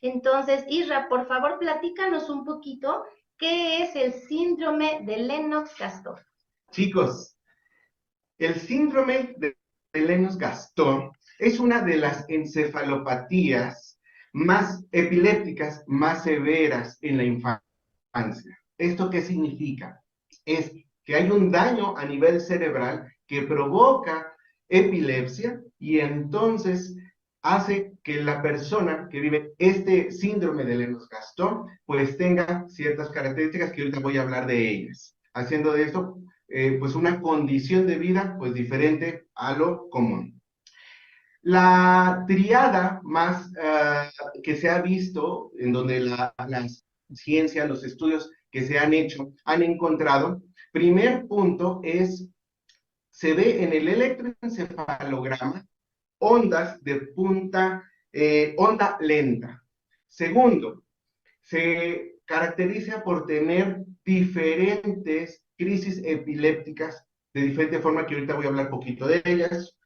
Entonces, Isra, por favor, platícanos un poquito qué es el síndrome de Lennox-Gastaut. Chicos, el síndrome de Lennox-Gastaut es una de las encefalopatías más epilépticas, más severas en la infancia. ¿Esto qué significa? Es que hay un daño a nivel cerebral que provoca epilepsia y entonces hace que la persona que vive este síndrome de Lennox-Gastaut pues tenga ciertas características que ahorita voy a hablar de ellas. Haciendo de esto pues una condición de vida pues diferente a lo común. La triada más que se ha visto, en donde la ciencia, los estudios que se han hecho, han encontrado, primer punto es, se ve en el electroencefalograma ondas de onda lenta. Segundo, se caracteriza por tener diferentes crisis epilépticas de diferente forma, que ahorita voy a hablar poquito de ellas,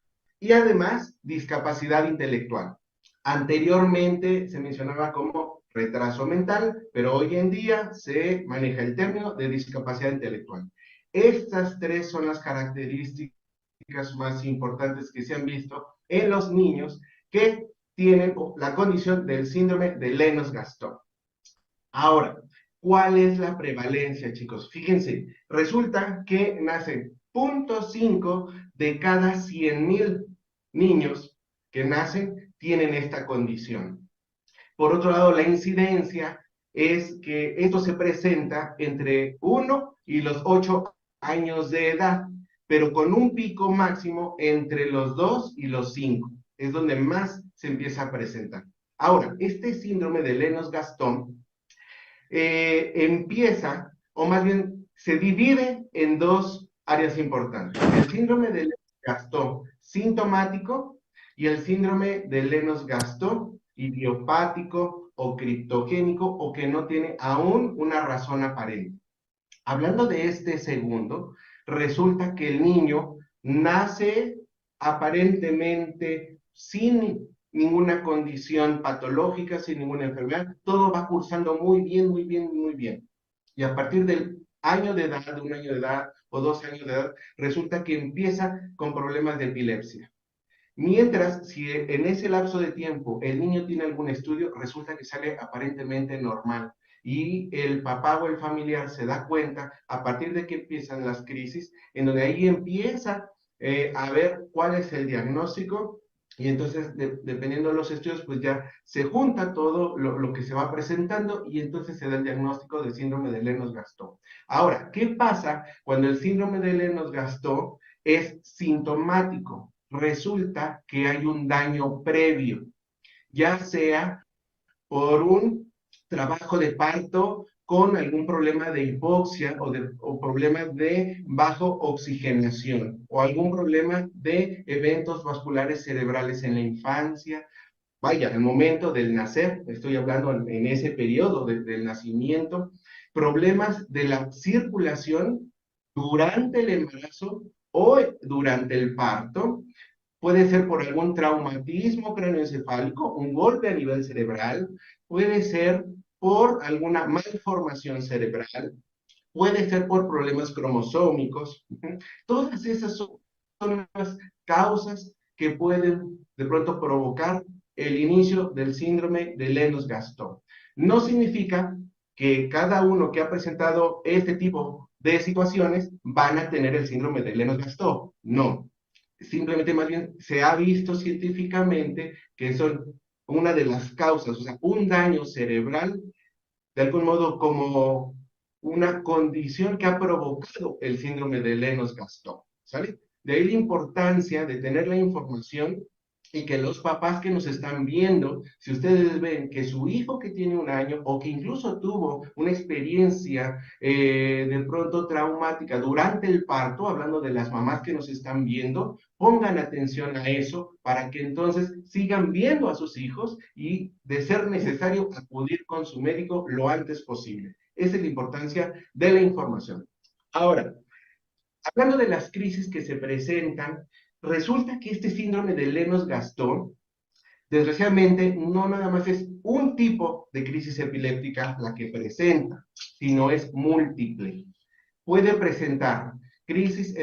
y además discapacidad intelectual. Anteriormente se mencionaba como retraso mental, pero hoy en día se maneja el término de discapacidad intelectual. Estas tres son las características más importantes que se han visto en los niños que tienen la condición del síndrome de Lennox-Gastaut. Ahora, ¿cuál es la prevalencia, chicos? Fíjense, resulta que nacen 0.5 de cada 100,000 niños que nacen tienen esta condición. Por otro lado, la incidencia es que esto se presenta entre 1 y los 8 años de edad, pero con un pico máximo entre los 2 y los 5. Es donde más se empieza a presentar. Ahora, este síndrome de Lennox-Gastaut empieza, o más bien se divide en dos áreas importantes. El síndrome de Lennox-Gastaut sintomático y el síndrome de Lennox-Gastaut idiopático o criptogénico o que no tiene aún una razón aparente. Hablando de este segundo, resulta que el niño nace aparentemente sin ninguna condición patológica, sin ninguna enfermedad, todo va cursando muy bien, muy bien, muy bien. Y a partir del año de edad, de 1 año de edad o 2 años de edad, resulta que empieza con problemas de epilepsia. Mientras, si en ese lapso de tiempo el niño tiene algún estudio, resulta que sale aparentemente normal. Y el papá o el familiar se da cuenta a partir de que empiezan las crisis, en donde ahí empieza a ver cuál es el diagnóstico. Y entonces, dependiendo de los estudios, pues ya se junta todo lo que se va presentando y entonces se da el diagnóstico de síndrome de Lennox-Gastaut. Ahora, ¿qué pasa cuando el síndrome de Lennox-Gastaut es sintomático? Resulta que hay un daño previo, ya sea por un trabajo de parto con algún problema de hipoxia o problemas de bajo oxigenación o algún problema de eventos vasculares cerebrales en la infancia. Vaya, al momento del nacer, estoy hablando en ese periodo del nacimiento, problemas de la circulación durante el embarazo o durante el parto. Puede ser por algún traumatismo craneoencefálico, un golpe a nivel cerebral, puede ser por alguna malformación cerebral, puede ser por problemas cromosómicos. Todas esas son las causas que pueden de pronto provocar el inicio del síndrome de Lennox-Gastaut. No significa que cada uno que ha presentado este tipo de situaciones van a tener el síndrome de Lennox-Gastaut. No, simplemente más bien se ha visto científicamente que son una de las causas, o sea, un daño cerebral, de algún modo como una condición que ha provocado el síndrome de Lennox-Gastaut, ¿sale? De ahí la importancia de tener la información y que los papás que nos están viendo, si ustedes ven que su hijo que tiene 1 año o que incluso tuvo una experiencia de pronto traumática durante el parto, hablando de las mamás que nos están viendo, pongan atención a eso para que entonces sigan viendo a sus hijos y, de ser necesario, acudir con su médico lo antes posible. Esa es la importancia de la información. Ahora, hablando de las crisis que se presentan, resulta que este síndrome de Lennox-Gastaut Desgraciadamente, no nada más es un tipo de crisis epiléptica la que presenta, sino es múltiple. Puede presentar crisis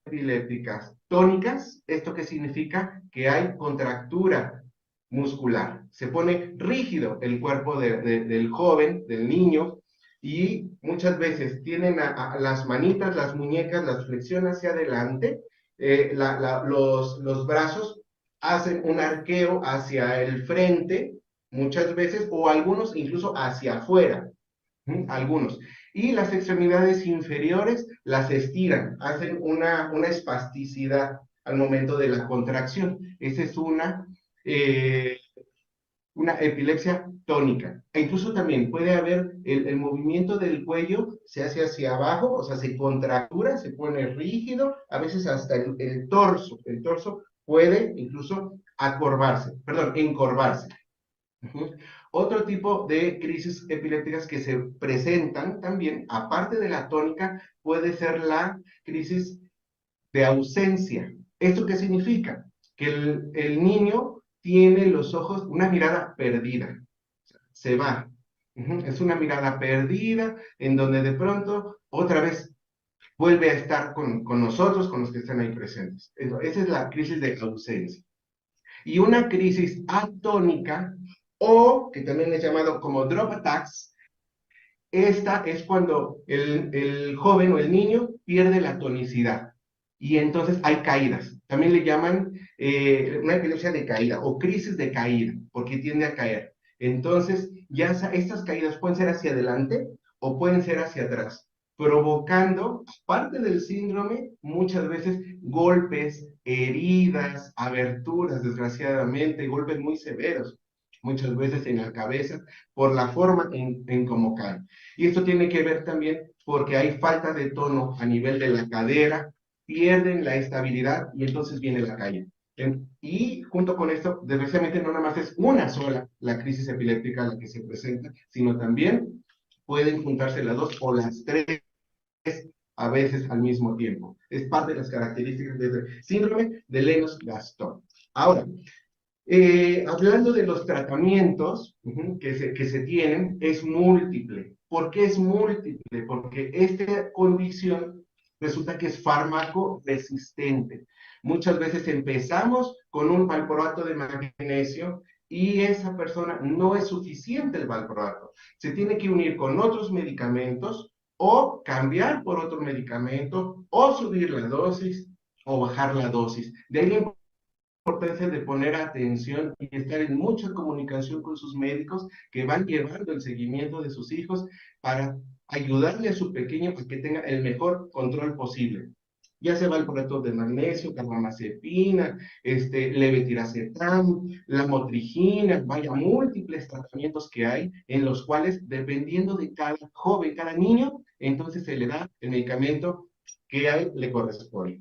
epilépticas tónicas. ¿Esto qué significa? Que hay contractura muscular. Se pone rígido el cuerpo del joven, del niño, y muchas veces tienen a las manitas, las muñecas, las flexionan hacia adelante, los brazos hacen un arqueo hacia el frente, muchas veces, o algunos incluso hacia afuera, algunos. Y las extremidades inferiores las estiran, hacen una espasticidad al momento de la contracción. Esa es una epilepsia tónica. E incluso también puede haber el movimiento del cuello, se hace hacia abajo, o sea, se contractura, se pone rígido, a veces hasta el torso. El torso puede incluso encorvarse. Ujú. Otro tipo de crisis epilépticas que se presentan también, aparte de la tónica, puede ser la crisis de ausencia. ¿Esto qué significa? Que el niño tiene los ojos, una mirada perdida, se va. Es una mirada perdida en donde de pronto otra vez vuelve a estar con nosotros, con los que están ahí presentes. Esa es la crisis de ausencia. Y una crisis atónica, o que también es llamado como drop attacks, esta es cuando el joven o el niño pierde la tonicidad y entonces hay caídas. También le llaman una epilepsia de caída o crisis de caída, porque tiende a caer. Entonces, estas caídas pueden ser hacia adelante o pueden ser hacia atrás, provocando, parte del síndrome, muchas veces golpes, heridas, aberturas, desgraciadamente, golpes muy severos, muchas veces en la cabeza, por la forma en cómo caen. Y esto tiene que ver también porque hay falta de tono a nivel de la cadera, pierden la estabilidad y entonces viene la caída. Y junto con esto, desgraciadamente no nada más es una sola la crisis epiléptica la que se presenta, sino también pueden juntarse las dos o las tres a veces al mismo tiempo. Es parte de las características del síndrome de Lennox-Gastaut. Ahora, hablando de los tratamientos que se tienen, es múltiple. ¿Por qué es múltiple? Porque esta condición resulta que es fármaco resistente. Muchas veces empezamos con un valproato de magnesio y esa persona no es suficiente el valproato. Se tiene que unir con otros medicamentos o cambiar por otro medicamento o subir la dosis o bajar la dosis. De ahí la importancia de poner atención y estar en mucha comunicación con sus médicos que van llevando el seguimiento de sus hijos para ayudarle a su pequeño a que tenga el mejor control posible. Ya se va el proyecto de magnesio, carbamazepina, levetiracetam, la motrigina, vaya, múltiples tratamientos que hay en los cuales, dependiendo de cada joven, cada niño, entonces se le da el medicamento que a él le corresponde.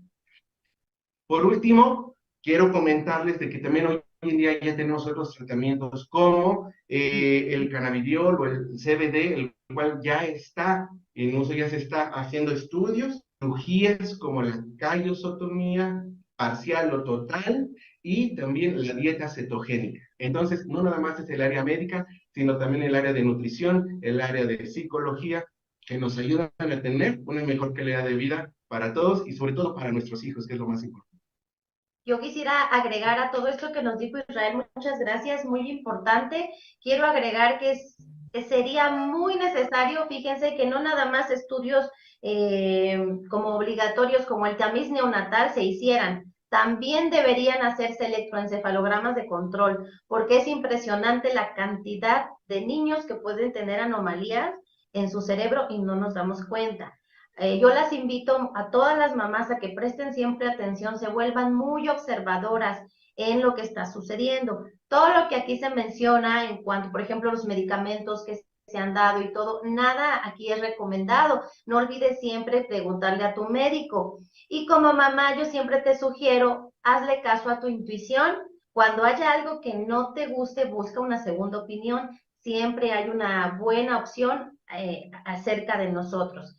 Por último, quiero comentarles de que también hoy en día ya tenemos otros tratamientos como el cannabidiol o el CBD, el cual ya está en uso, ya se está haciendo estudios, cirugías como la callosotomía parcial o total y también la dieta cetogénica. Entonces, no nada más es el área médica, sino también el área de nutrición, el área de psicología, que nos ayudan a tener una mejor calidad de vida para todos y sobre todo para nuestros hijos, que es lo más importante. Yo quisiera agregar a todo esto que nos dijo Israel, muchas gracias, muy importante. Quiero agregar que sería muy necesario, fíjense que no nada más estudios como obligatorios como el tamiz neonatal se hicieran, también deberían hacerse electroencefalogramas de control, porque es impresionante la cantidad de niños que pueden tener anomalías en su cerebro y no nos damos cuenta. Yo las invito a todas las mamás a que presten siempre atención, se vuelvan muy observadoras en lo que está sucediendo. Todo lo que aquí se menciona en cuanto, por ejemplo, los medicamentos que se han dado y todo, nada aquí es recomendado. No olvides siempre preguntarle a tu médico. Y como mamá, yo siempre te sugiero, hazle caso a tu intuición. Cuando haya algo que no te guste, busca una segunda opinión. Siempre hay una buena opción acerca de nosotros.